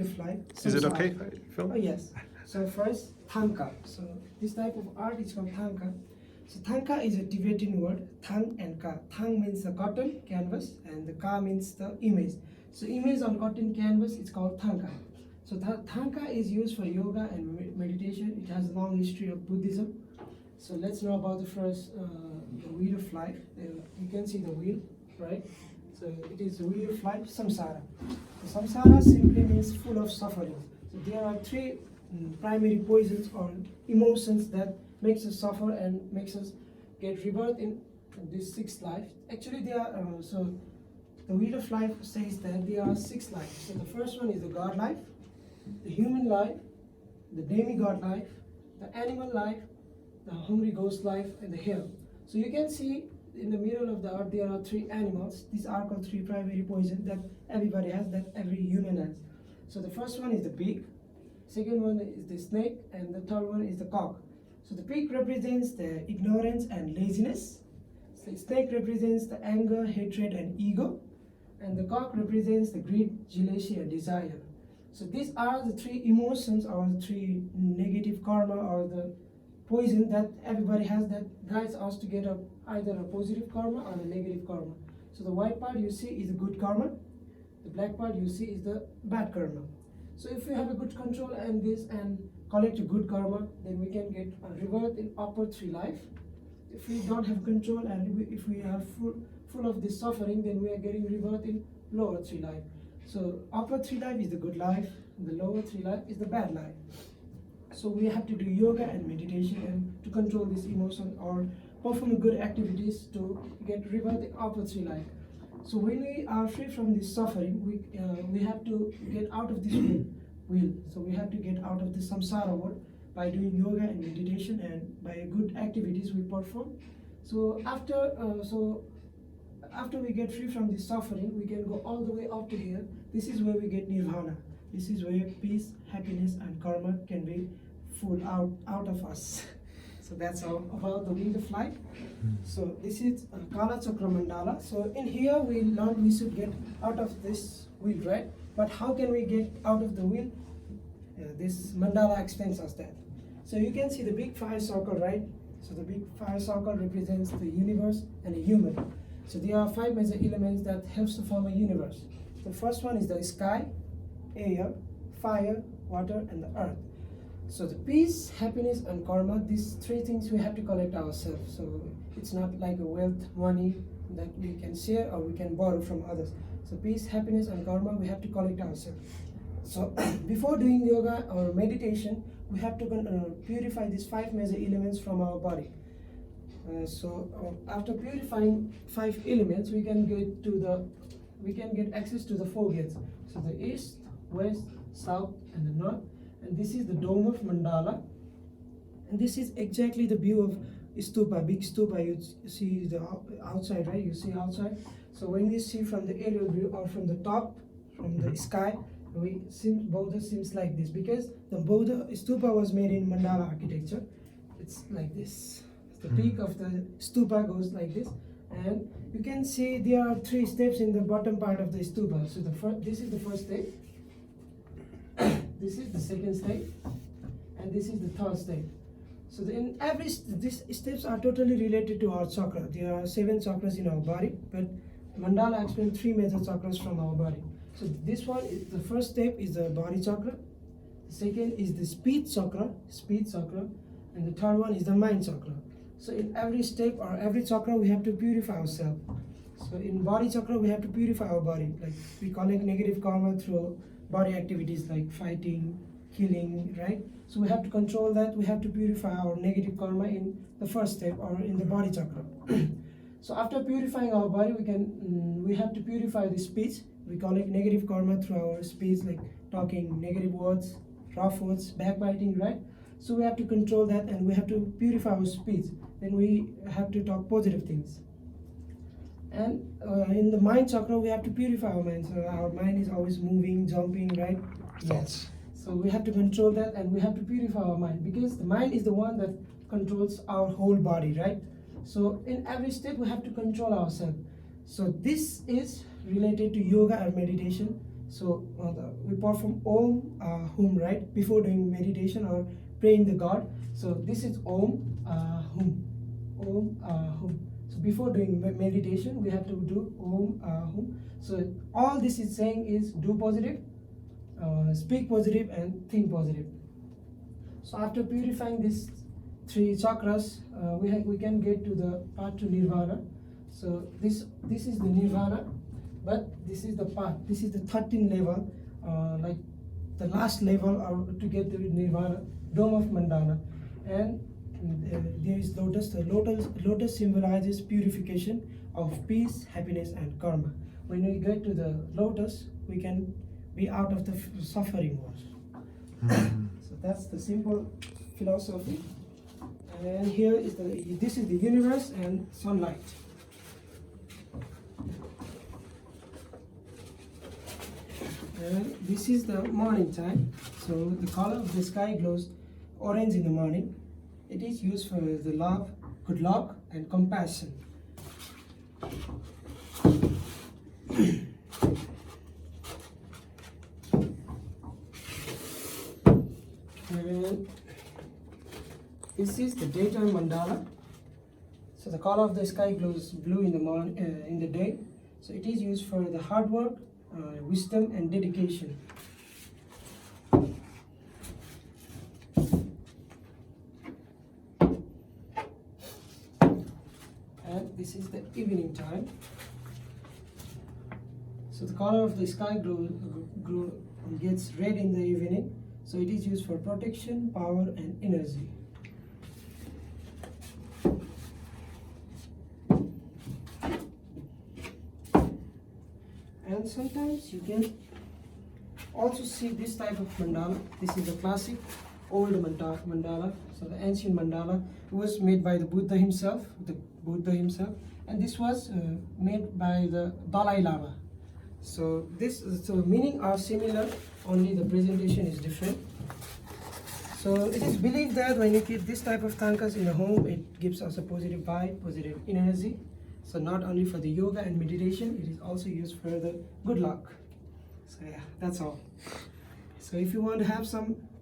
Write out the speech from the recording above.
of life. Is it Samsara. okay if I film? Oh yes. So first, Thanka. So this type of art is called Thanka. So Thanka is a Tibetan word, Thang and Ka. Thang means the cotton canvas and the Ka means the image. So image on cotton canvas is called Thanka. So Thanka is used for yoga and meditation. It has a long history of Buddhism. So let's know about the first, the wheel of life. You can see the wheel, right? So it is the wheel of life, samsara. So samsara simply means full of suffering. So there are three primary poisons or emotions that makes us suffer and makes us get rebirth in this sixth life. Actually, there are so the wheel of life says that there are six lives. So the first one is the God life, the human life, the demigod life, the animal life, the hungry ghost life, and the hell. So you can see in the middle of the earth there are three animals. These are called three primary poisons that everybody has, that every human has. So the first one is the pig, second one is the snake, and the third one is the cock. So the pig represents the ignorance and laziness. So the snake represents the anger, hatred, and ego, and the cock represents the greed, jealousy, and desire. So these are the three emotions or the three negative karma or the poison that everybody has that guides us to get either a positive karma or a negative karma. So the white part you see is the good karma, the black part you see is the bad karma. So if we have a good control and this and collect a good karma, then we can get a rebirth in upper three life. If we don't have control and if we are full of this suffering, then we are getting rebirth in lower three life. So upper three life is the good life, and the lower three life is the bad life. So we have to do yoga and meditation and to control this emotion or perform good activities to get rebirth in upper three life. So when we are free from this suffering, we have to get out of this wheel. So we have to get out of the samsara world by doing yoga and meditation and by good activities we perform. So after we get free from this suffering, we can go all the way up to here. This is where we get nirvana. This is where peace, happiness, and karma can be full out of us. So that's all about the wheel of life. So this is Kala Chakra Mandala. So in here we learned we should get out of this wheel, right? But how can we get out of the wheel? This mandala explains us that. So you can see the big fire circle, right? So the big fire circle represents the universe and a human. So there are five major elements that helps to form a universe. The first one is the sky, air, fire, water, and the earth. So the peace, happiness, and karma, these three things we have to collect ourselves. So it's not like a wealth, money that we can share or we can borrow from others. So peace, happiness, and karma, we have to collect ourselves. So before doing yoga or meditation, we have to purify these five major elements from our body. After purifying five elements, we can get access to the four gates. So the east, west, south, and the north. And this is the dome of mandala. And this is exactly the view of stupa, big stupa. You see the outside, right? You see outside. So when you see from the aerial view or from the top, from the sky, Bodha seems like this because the Bodha stupa was made in mandala architecture. It's like this. The peak of the stupa goes like this, and you can see there are three steps in the bottom part of the stupa. So this is the first step, this is the second step, and this is the third step. So these steps are totally related to our chakra. There are 7 chakras in our body, but mandala explains 3 major chakras from our body. So this one, the first step is the body chakra, the second is the speech chakra, and the third one is the mind chakra. So in every step or every chakra, we have to purify ourselves. So in body chakra, we have to purify our body. Like we collect negative karma through body activities like fighting, killing, right? So we have to control that. We have to purify our negative karma in the first step or in the body chakra. So after purifying our body, we have to purify the speech. We collect negative karma through our speech, like talking negative words, rough words, backbiting, right? So we have to control that and we have to purify our speech. Then we have to talk positive things. And in the mind chakra, we have to purify our mind. So our mind is always moving, jumping, right? Thoughts. Yes. So we have to control that and we have to purify our mind because the mind is the one that controls our whole body, right? So in every step, we have to control ourselves. So this is related to yoga or meditation. So we perform Om Hum, right, before doing meditation or praying the God. So this is Om Hum, Om Hum. So before doing meditation, we have to do Om Hum. So all this is saying is do positive, speak positive, and think positive. So after purifying these three chakras, we can get to the path to nirvana. So this is the nirvana, but this is the path. This is the 13th level, like the last level to get to nirvana, dome of mandala. And there is lotus. The lotus symbolizes purification of peace, happiness, and karma. When we get to the lotus, we can be out of the suffering world. So that's the simple philosophy. And here is this is the universe and sunlight. And this is the morning time. So the color of the sky glows orange in the morning. It is used for the love, good luck, and compassion. And this is the daytime mandala. So the color of the sky glows blue in the morning, in the day. So it is used for the hard work, wisdom, and dedication. And this is the evening time. So the color of the sky gets red in the evening. So it is used for protection, power, and energy. And sometimes you can also see this type of mandala. This is the classic old mandala. So the ancient mandala was made by the Buddha himself, and this was made by the Dalai Lama. So meaning are similar, only the presentation is different. So it is believed that when you keep this type of thankas in a home, it gives us a positive vibe, positive energy. So not only for the yoga and meditation, it is also used for the good luck. So yeah, that's all. So if you want to have some